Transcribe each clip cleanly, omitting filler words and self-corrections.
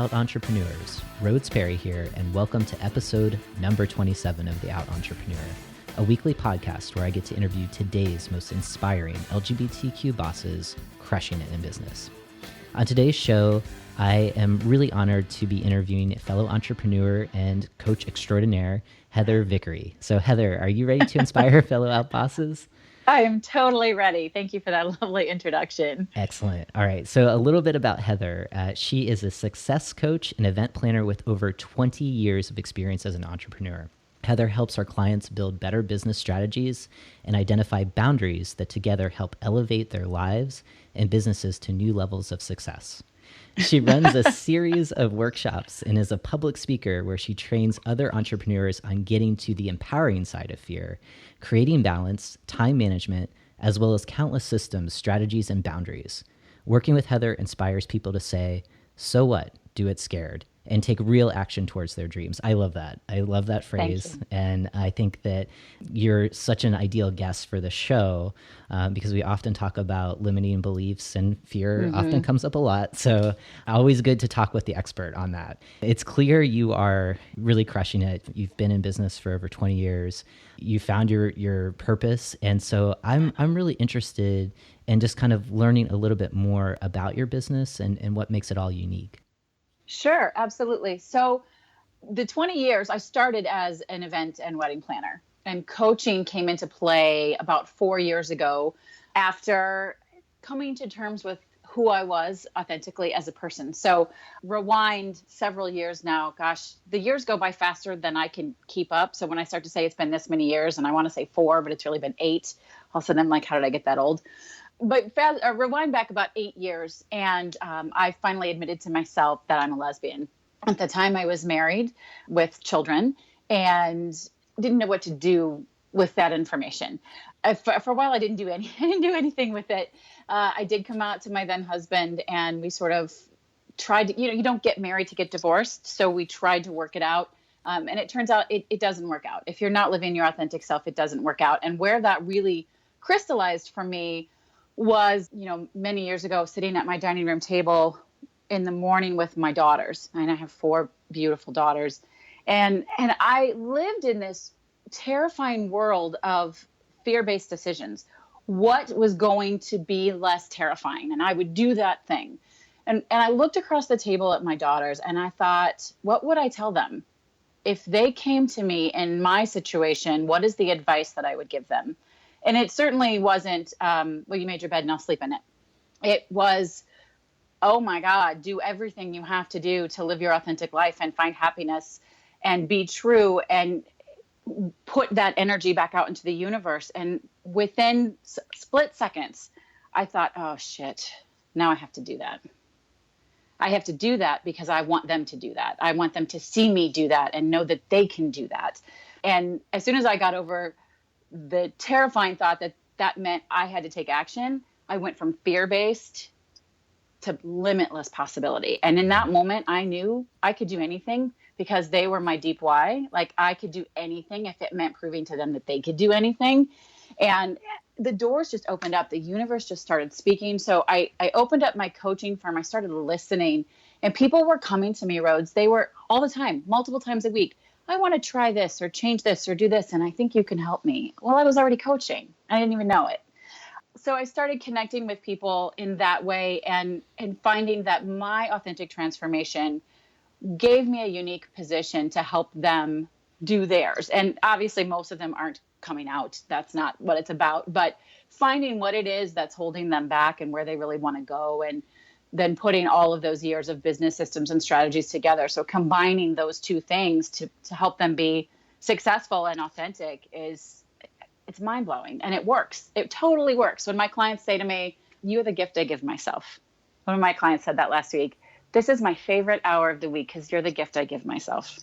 Out Entrepreneurs. Rhodes Perry here, and welcome to episode number 27 of The Out Entrepreneur, a weekly podcast where I get to interview today's most inspiring LGBTQ bosses crushing it in business. On today's show, I am really honored to be interviewing fellow entrepreneur and coach extraordinaire, Heather Vickery. So Heather, are you ready to inspire fellow out bosses? I am totally ready. Thank you for that lovely introduction. Excellent. All right. So a little bit about Heather. She is a success coach and event planner with over 20 years of experience as an entrepreneur. Heather helps our clients build better business strategies and identify boundaries that together help elevate their lives and businesses to new levels of success. She runs a series of workshops and is a public speaker where she trains other entrepreneurs on getting to the empowering side of fear, creating balance, time management, as well as countless systems, strategies, and boundaries. Working with Heather inspires people to say, so what? Do it scared, and take real action towards their dreams. I love that. I love that phrase. And I think that you're such an ideal guest for the show because we often talk about limiting beliefs, and fear often comes up a lot. So always good to talk with the expert on that. It's clear you are really crushing it. You've been in business for over 20 years. You found your purpose. And so I'm really interested in just kind of learning a little bit more about your business and what makes it all unique. Sure, absolutely. So the 20 years, I started as an event and wedding planner, and coaching came into play about 4 years ago after coming to terms with who I was authentically as a person. So rewind several years now, gosh, the years go by faster than I can keep up. So when I start to say it's been this many years, and I want to say 4, but it's really been 8, all of a sudden I'm like, how did I get that old? But rewind back about 8 years, and I finally admitted to myself that I'm a lesbian. At the time, I was married with children and didn't know what to do with that information. For a while, I didn't do anything with it. I did come out to my then husband, and we sort of tried to, you don't get married to get divorced. So we tried to work it out. And it turns out it doesn't work out. If you're not living your authentic self, it doesn't work out. And where that really crystallized for me was, many years ago, sitting at my dining room table in the morning with my daughters. And I have 4 beautiful daughters. And I lived in this terrifying world of fear-based decisions. What was going to be less terrifying? And I would do that thing. And I looked across the table at my daughters, and I thought, what would I tell them? If they came to me in my situation, what is the advice that I would give them? And it certainly wasn't, you made your bed and I'll sleep in it. It was, oh my God, do everything you have to do to live your authentic life and find happiness and be true and put that energy back out into the universe. And within split seconds, I thought, oh shit, now I have to do that. I have to do that because I want them to do that. I want them to see me do that and know that they can do that. And as soon as I got over the terrifying thought that meant I had to take action, I went from fear-based to limitless possibility. And in that moment, I knew I could do anything because they were my deep why. Like I could do anything if it meant proving to them that they could do anything. And the doors just opened up. The universe just started speaking. So I opened up my coaching firm. I started listening, and people were coming to me, Rhodes. They were all the time, multiple times a week. I want to try this or change this or do this, and I think you can help me. Well, I was already coaching. I didn't even know it. So I started connecting with people in that way and finding that my authentic transformation gave me a unique position to help them do theirs. And obviously, most of them aren't coming out. That's not what it's about. But finding what it is that's holding them back and where they really want to go, and then putting all of those years of business systems and strategies together. So combining those two things to help them be successful and authentic it's mind-blowing, and it works. It totally works. When my clients say to me, you're the gift I give myself. One of my clients said that last week. This is my favorite hour of the week because you're the gift I give myself.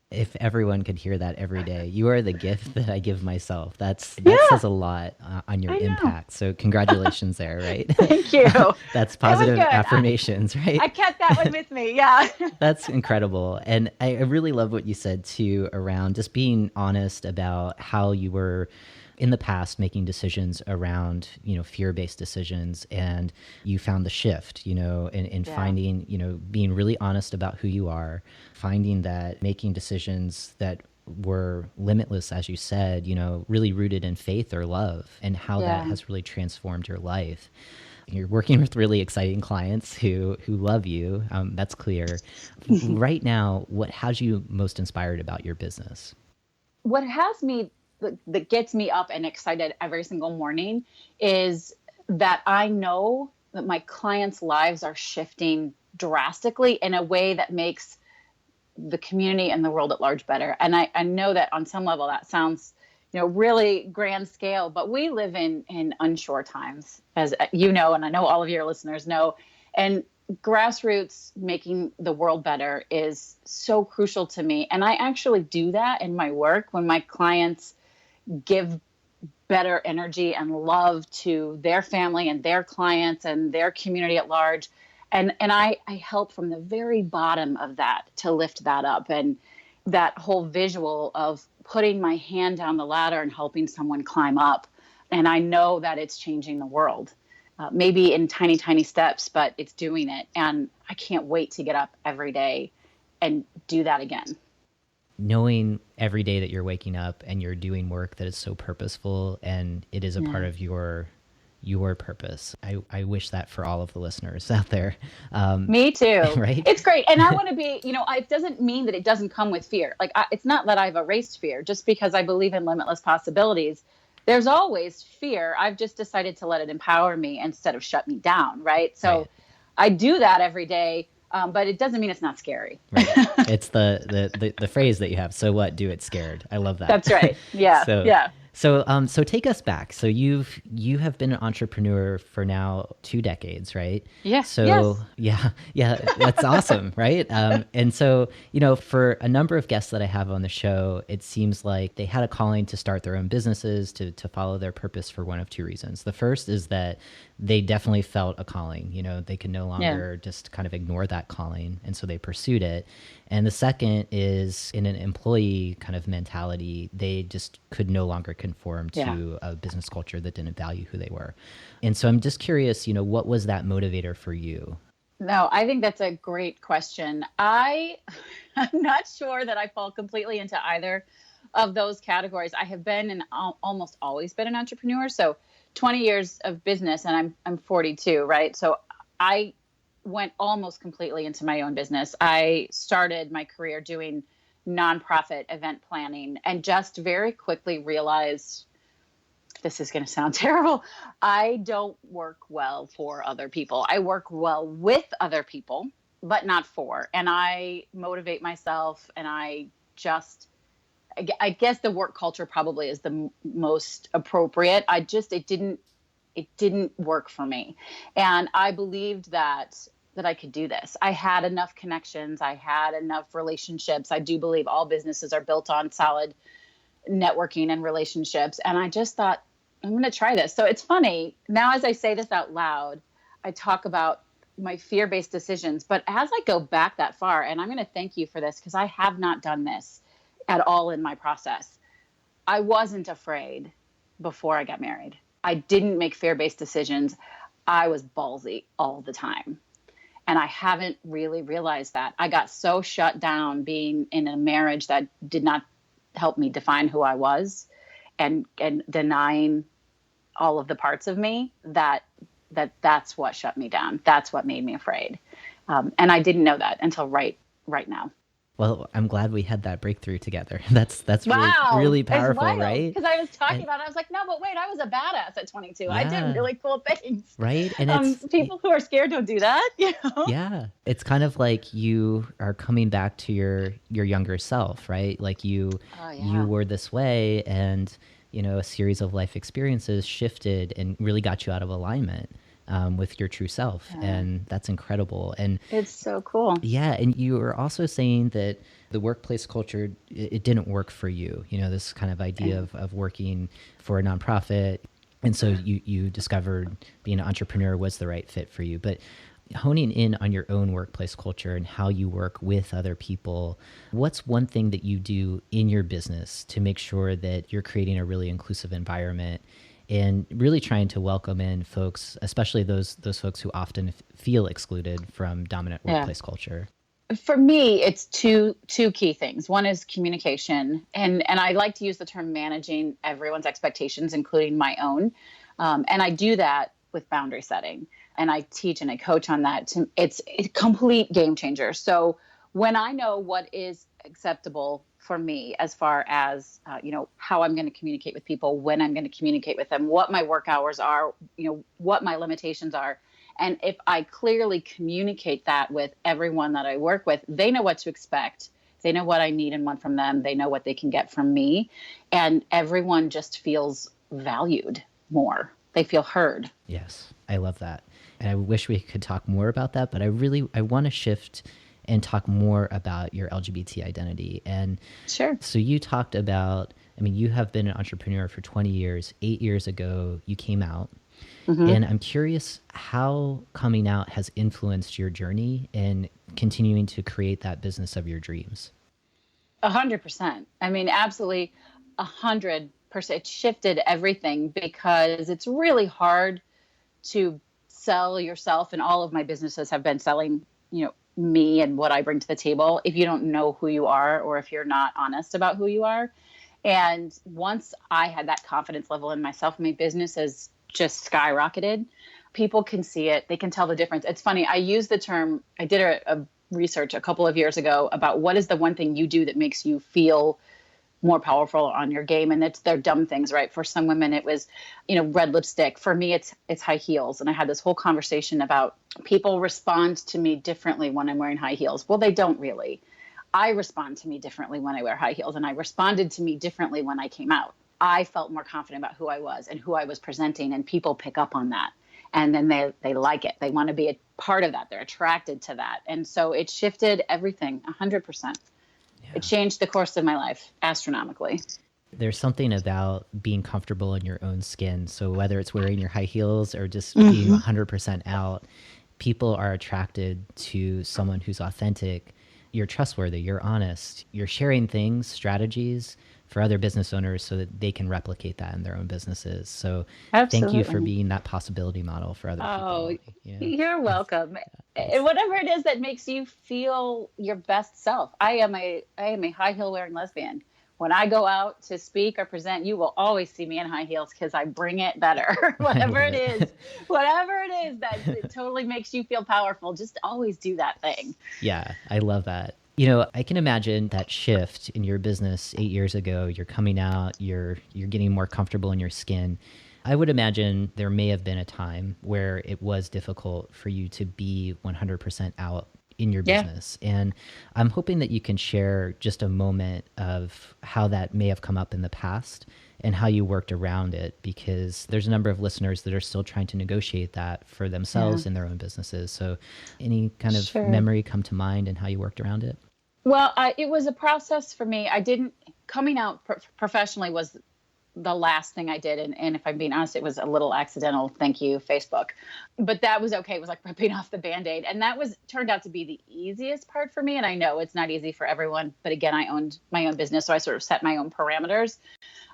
If everyone could hear that every day, you are the gift that I give myself. That says a lot on your impact. So congratulations there, right? Thank you. That's positive affirmations, right? I kept that one with me. Yeah. That's incredible. And I really love what you said too around just being honest about how you were in the past making decisions around, fear-based decisions, and you found the shift, in Yeah. finding, being really honest about who you are, finding that making decisions that were limitless, as you said, really rooted in faith or love, and how that Yeah. has really transformed your life. You're working with really exciting clients who love you. That's clear. Right now, what has you most inspired about your business? What has me, that gets me up and excited every single morning, is that I know that my clients' lives are shifting drastically in a way that makes the community and the world at large better. And I know that on some level that sounds, really grand scale, but we live in unsure times, as you know, and I know all of your listeners know. And grassroots making the world better is so crucial to me. And I actually do that in my work when my clients give better energy and love to their family and their clients and their community at large. And I help from the very bottom of that to lift that up. And that whole visual of putting my hand down the ladder and helping someone climb up. And I know that it's changing the world, maybe in tiny, tiny steps, but it's doing it. And I can't wait to get up every day and do that again. Knowing every day that you're waking up and you're doing work that is so purposeful and it is a part of your purpose. I wish that for all of the listeners out there. Me too. Right? It's great. And I want to be, it doesn't mean that it doesn't come with fear. Like, it's not that I've erased fear just because I believe in limitless possibilities. There's always fear. I've just decided to let it empower me instead of shut me down. Right. So Right. I do that every day. But it doesn't mean it's not scary. Right. It's the phrase that you have. So what? Do it scared. I love that. That's right. Yeah. Yeah. So take us back. So you have been an entrepreneur for now 2 decades, right? Yes. So yeah, that's awesome, right? And so, for a number of guests that I have on the show, it seems like they had a calling to start their own businesses, to follow their purpose for one of 2 reasons. The first is that they definitely felt a calling. They could no longer just kind of ignore that calling, and so they pursued it. And the second is, in an employee kind of mentality, they just could no longer conform to a business culture that didn't value who they were. And so I'm just curious, what was that motivator for you? No, I think that's a great question. I'm not sure that I fall completely into either of those categories. I have been and almost always been an entrepreneur. So 20 years of business, and I'm 42, right? So I went almost completely into my own business. I started my career doing nonprofit event planning and just very quickly realized, this is going to sound terrible, I don't work well for other people. I work well with other people, but not for. And I motivate myself, and I guess the work culture probably is the most appropriate. It didn't work for me. And I believed that I could do this. I had enough connections. I had enough relationships. I do believe all businesses are built on solid networking and relationships. And I just thought, I'm going to try this. So it's funny now, as I say this out loud, I talk about my fear-based decisions, but as I go back that far, and I'm going to thank you for this, because I have not done this at all in my process. I wasn't afraid before I got married. I didn't make fear-based decisions. I was ballsy all the time. And I haven't really realized that. I got so shut down being in a marriage that did not help me define who I was, and denying all of the parts of me that's what shut me down. That's what made me afraid. And I didn't know that until right now. Well, I'm glad we had that breakthrough together. That's Wow, really powerful, right? Because I was talking about it, I was like, no, but wait, I was a badass at 22. I did really cool things. Right. And people who are scared don't do that. Yeah. It's kind of like you are coming back to your younger self, right? Like you were this way, and a series of life experiences shifted and really got you out of alignment with your true self. And that's incredible. And it's so cool. Yeah. And you were also saying that the workplace culture, it didn't work for you, this kind of idea of working for a nonprofit. And so you discovered being an entrepreneur was the right fit for you. But honing in on your own workplace culture and how you work with other people, what's one thing that you do in your business to make sure that you're creating a really inclusive environment and really trying to welcome in folks, especially those folks who often feel excluded from dominant Yeah. workplace culture? For me, it's two key things. One is communication, and I like to use the term managing everyone's expectations, including my own. And I do that with boundary setting, and I teach and I coach on that. It's a complete game changer. So when I know what is acceptable for me as far as how I'm going to communicate with people, when I'm going to communicate with them, what my work hours are, what my limitations are. And if I clearly communicate that with everyone that I work with, they know what to expect. They know what I need and want from them. They know what they can get from me. And everyone just feels valued more. They feel heard. Yes, I love that. And I wish we could talk more about that, but I want to shift and talk more about your LGBT identity. And Sure. so you talked about, you have been an entrepreneur for 20 years. 8 years ago, you came out. Mm-hmm. And I'm curious how coming out has influenced your journey and continuing to create that business of your dreams. 100%. Absolutely 100%. It shifted everything because it's really hard to sell yourself. And all of my businesses have been selling, me and what I bring to the table if you don't know who you are or if you're not honest about who you are. And once I had that confidence level in myself, my business has just skyrocketed. People can see it. They can tell the difference. It's funny. I use the term, I did a research a couple of years ago about what is the one thing you do that makes you feel more powerful on your game. And they're dumb things, right? For some women, it was, red lipstick. For me, it's high heels. And I had this whole conversation about people respond to me differently when I'm wearing high heels. Well, they don't really. I respond to me differently when I wear high heels. And I responded to me differently when I came out. I felt more confident about who I was and who I was presenting, and people pick up on that. And then they like it. They want to be a part of that. They're attracted to that. And so it shifted everything 100%. Yeah. It changed the course of my life astronomically. There's something about being comfortable in your own skin. So whether it's wearing your high heels or just being 100% out, people are attracted to someone who's authentic. You're trustworthy, you're honest, you're sharing things, strategies for other business owners so that they can replicate that in their own businesses. So Absolutely. Thank you for being that possibility model for other people. You're welcome. And whatever it is that makes you feel your best self. I am a high heel wearing lesbian. When I go out to speak or present, you will always see me in high heels because I bring it better. whatever it is that it totally makes you feel powerful, just always do that thing. Yeah, I love that. I can imagine that shift in your business 8 years ago. You're coming out, you're getting more comfortable in your skin. I would imagine there may have been a time where it was difficult for you to be 100% out in your business. And I'm hoping that you can share just a moment of how that may have come up in the past and how you worked around it, because there's a number of listeners that are still trying to negotiate that for themselves in their own businesses. So any kind of memory come to mind and how you worked around it? Well, it was a process for me. Coming out professionally was the last thing I did. And if I'm being honest, it was a little accidental. Thank you, Facebook. But that was okay. It was like ripping off the Band-Aid. And that turned out to be the easiest part for me. And I know it's not easy for everyone. But again, I owned my own business, so I sort of set my own parameters.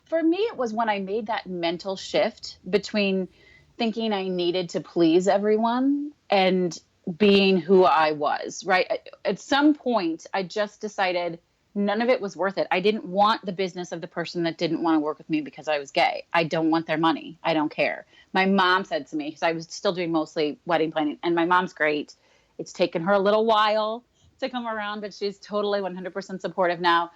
For me, it was when I made that mental shift between thinking I needed to please everyone and being who I was, right? At some point, I just decided none of it was worth it. I didn't want the business of the person that didn't want to work with me because I was gay. I don't want their money. I don't care. My mom said to me, because I was still doing mostly wedding planning, and my mom's great. It's taken her a little while to come around, but she's totally 100% supportive now.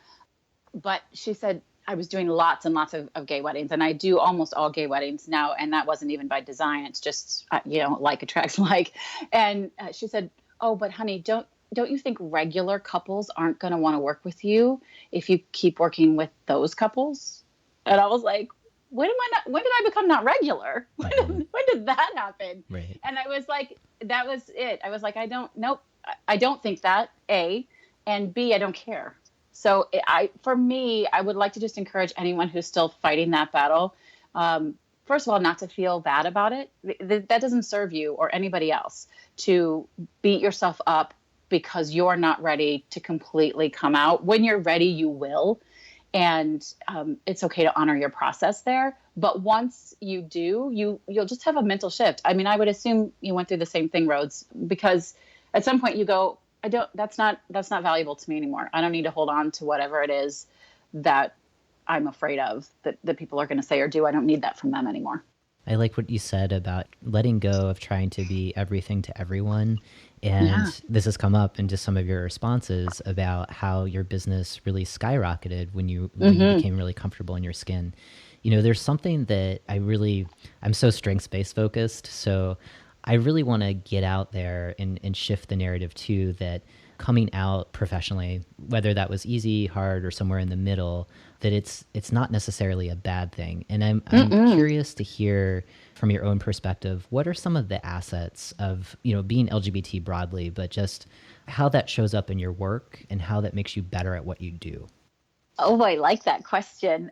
But she said, I was doing lots and lots of gay weddings, and I do almost all gay weddings now. And that wasn't even by design. It's just, like attracts like. And she said, oh, but honey, don't you think regular couples aren't going to want to work with you if you keep working with those couples? And I was like, when did I become not regular? When did that happen? Right. And I was like, that was it. I was like, I don't think that, A, and B, I don't care. So for me, I would like to just encourage anyone who's still fighting that battle. first of all, not to feel bad about it. That doesn't serve you or anybody else to beat yourself up because you're not ready to completely come out. When you're ready, you will. And it's okay to honor your process there. But once you do, you'll just have a mental shift. I mean, I would assume you went through the same thing, Rhodes, because at some point you go, I don't, that's not valuable to me anymore. I don't need to hold on to whatever it is that I'm afraid of that people are going to say or do. I don't need that from them anymore. I like what you said about letting go of trying to be everything to everyone. And Yeah. this has come up into some of your responses about how your business really skyrocketed when you became really comfortable in your skin. You know, there's something that I'm so strengths-based focused. So I really want to get out there and shift the narrative too, that coming out professionally, whether that was easy, hard, or somewhere in the middle, that it's not necessarily a bad thing. And I'm curious to hear from your own perspective, what are some of the assets of, you know, being LGBT broadly, but just how that shows up in your work and how that makes you better at what you do? Oh, I like that question.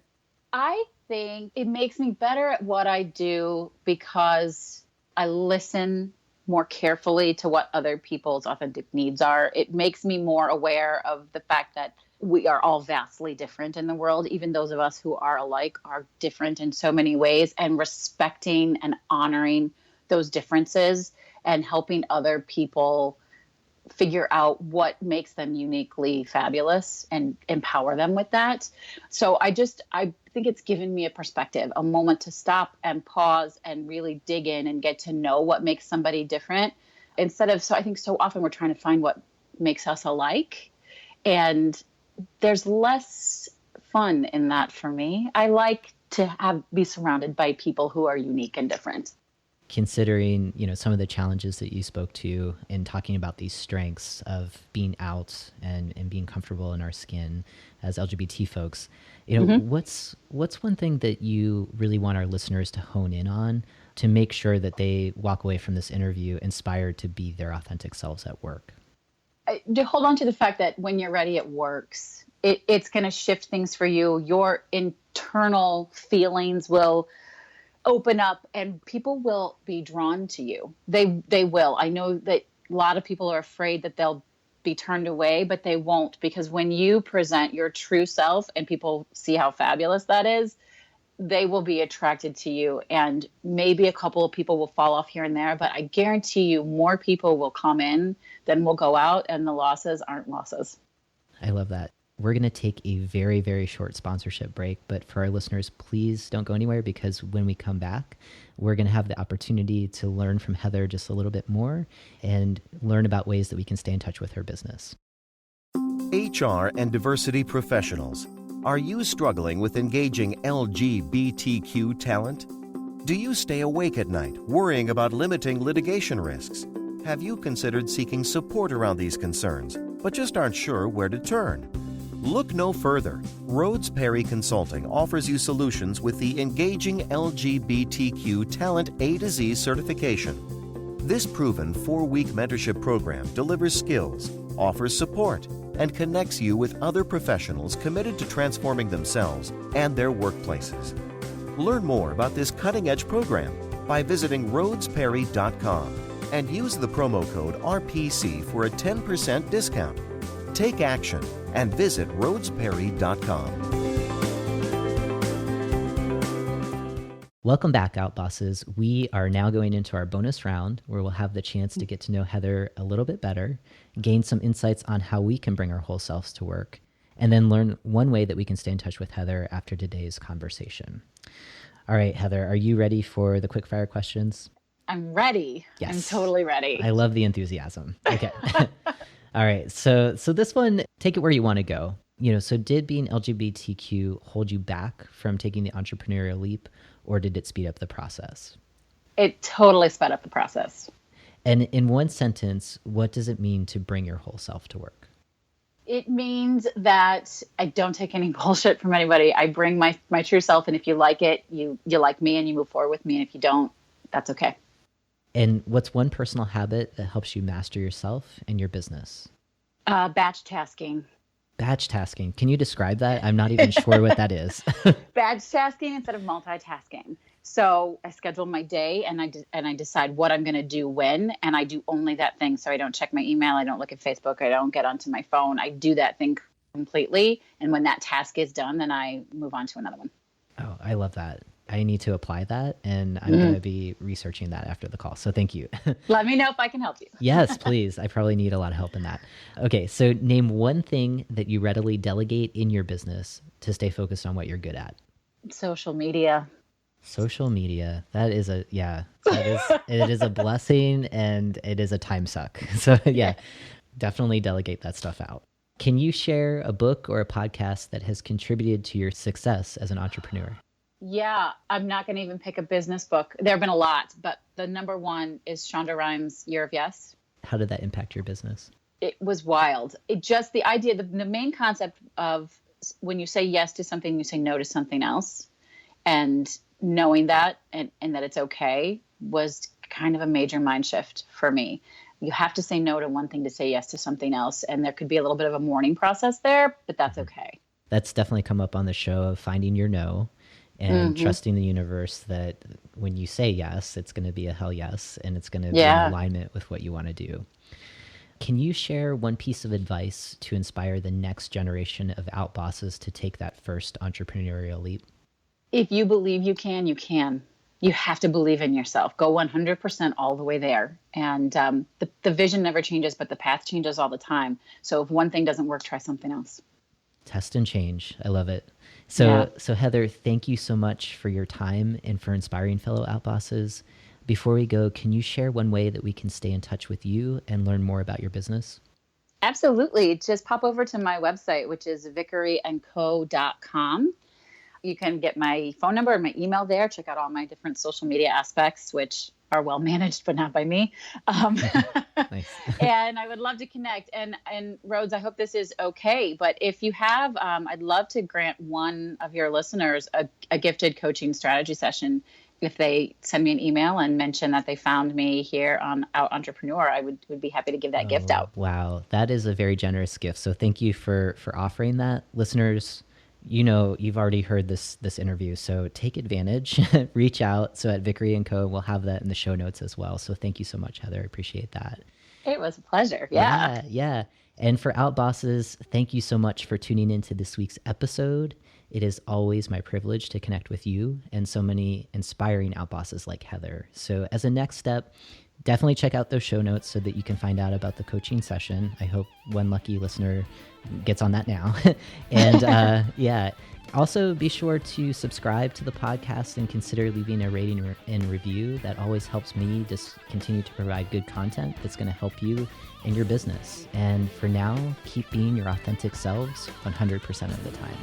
I think it makes me better at what I do because I listen more carefully to what other people's authentic needs are. It makes me more aware of the fact that we are all vastly different in the world. Even those of us who are alike are different in so many ways, and respecting and honoring those differences and helping other people figure out what makes them uniquely fabulous and empower them with that. So I think it's given me a perspective, a moment to stop and pause and really dig in and get to know what makes somebody different instead of, so I think so often we're trying to find what makes us alike, and there's less fun in that for me. I like to be surrounded by people who are unique and different. Considering, you know, some of the challenges that you spoke to in talking about these strengths of being out and being comfortable in our skin as LGBT folks, you know, what's one thing that you really want our listeners to hone in on to make sure that they walk away from this interview inspired to be their authentic selves at work? To hold on to the fact that when you're ready, it works. It's going to shift things for you. Your internal feelings will open up and people will be drawn to you. They will. I know that a lot of people are afraid that they'll be turned away, but they won't, because when you present your true self and people see how fabulous that is, they will be attracted to you. And maybe a couple of people will fall off here and there, but I guarantee you more people will come in than will go out, and the losses aren't losses. I love that. We're going to take a very, very short sponsorship break, but for our listeners, please don't go anywhere, because when we come back, we're going to have the opportunity to learn from Heather just a little bit more and learn about ways that we can stay in touch with her business. HR and diversity professionals. Are you struggling with engaging LGBTQ talent? Do you stay awake at night worrying about limiting litigation risks? Have you considered seeking support around these concerns, but just aren't sure where to turn? Look no further. Rhodes Perry Consulting offers you solutions with the Engaging LGBTQ Talent A to Z certification. This proven 4-week mentorship program delivers skills, offers support, and connects you with other professionals committed to transforming themselves and their workplaces. Learn more about this cutting-edge program by visiting rhodesperry.com and use the promo code RPC for a 10% discount. Take action and visit rhodesperry.com. Welcome back, Outbosses. We are now going into our bonus round where we'll have the chance to get to know Heather a little bit better, gain some insights on how we can bring our whole selves to work, and then learn one way that we can stay in touch with Heather after today's conversation. All right, Heather, are you ready for the quickfire questions? I'm ready. Yes. I'm totally ready. I love the enthusiasm. Okay. All right. So this one, take it where you want to go. You know, so did being LGBTQ hold you back from taking the entrepreneurial leap, or did it speed up the process? It totally sped up the process. And in one sentence, what does it mean to bring your whole self to work? It means that I don't take any bullshit from anybody. I bring my true self, and if you like it, you like me and you move forward with me. And if you don't, that's okay. And what's one personal habit that helps you master yourself and your business? Batch tasking. Batch tasking. Can you describe that? I'm not even sure what that is. Batch tasking instead of multitasking. So I schedule my day and I decide what I'm going to do when, and I do only that thing. So I don't check my email. I don't look at Facebook. I don't get onto my phone. I do that thing completely. And when that task is done, then I move on to another one. Oh, I love that. I need to apply that, and I'm going to be researching that after the call. So thank you. Let me know if I can help you. Yes, please. I probably need a lot of help in that. Okay, so name one thing that you readily delegate in your business to stay focused on what you're good at. Social media. Social media. That is it is a blessing, and it is a time suck. So yeah, definitely delegate that stuff out. Can you share a book or a podcast that has contributed to your success as an entrepreneur? Yeah, I'm not going to even pick a business book. There have been a lot, but the number one is Shonda Rhimes' Year of Yes. How did that impact your business? It was wild. It just, the idea, the main concept of when you say yes to something, you say no to something else. And knowing that and that it's okay was kind of a major mind shift for me. You have to say no to one thing to say yes to something else. And there could be a little bit of a mourning process there, but that's okay. That's definitely come up on the show of finding your no. And trusting the universe that when you say yes, it's going to be a hell yes, and it's going to be in alignment with what you want to do. Can you share one piece of advice to inspire the next generation of outbosses to take that first entrepreneurial leap? If you believe you can, you can. You have to believe in yourself. Go 100% all the way there. And the vision never changes, but the path changes all the time. So if one thing doesn't work, try something else. Test and change. I love it. So Heather, thank you so much for your time and for inspiring fellow outbosses. Before we go, can you share one way that we can stay in touch with you and learn more about your business? Absolutely. Just pop over to my website, which is vickeryandco.com. You can get my phone number and my email there. Check out all my different social media aspects, which are well managed, but not by me. Nice. And I would love to connect. And Rhodes, I hope this is okay. But if you have, I'd love to grant one of your listeners a gifted coaching strategy session. If they send me an email and mention that they found me here on Out Entrepreneur, I would be happy to give that gift out. Wow. That is a very generous gift. So thank you for offering that. Listeners, you know, you've already heard this interview, so take advantage, reach out. So at Vickery & Co, we'll have that in the show notes as well. So thank you so much, Heather. I appreciate that. It was a pleasure. Yeah. Yeah. And for Outbosses, thank you so much for tuning into this week's episode. It is always my privilege to connect with you and so many inspiring outbosses like Heather. So as a next step, definitely check out those show notes so that you can find out about the coaching session. I hope one lucky listener gets on that now. And also be sure to subscribe to the podcast and consider leaving a rating and review. That always helps me just continue to provide good content that's going to help you in your business. And for now, keep being your authentic selves 100% of the time.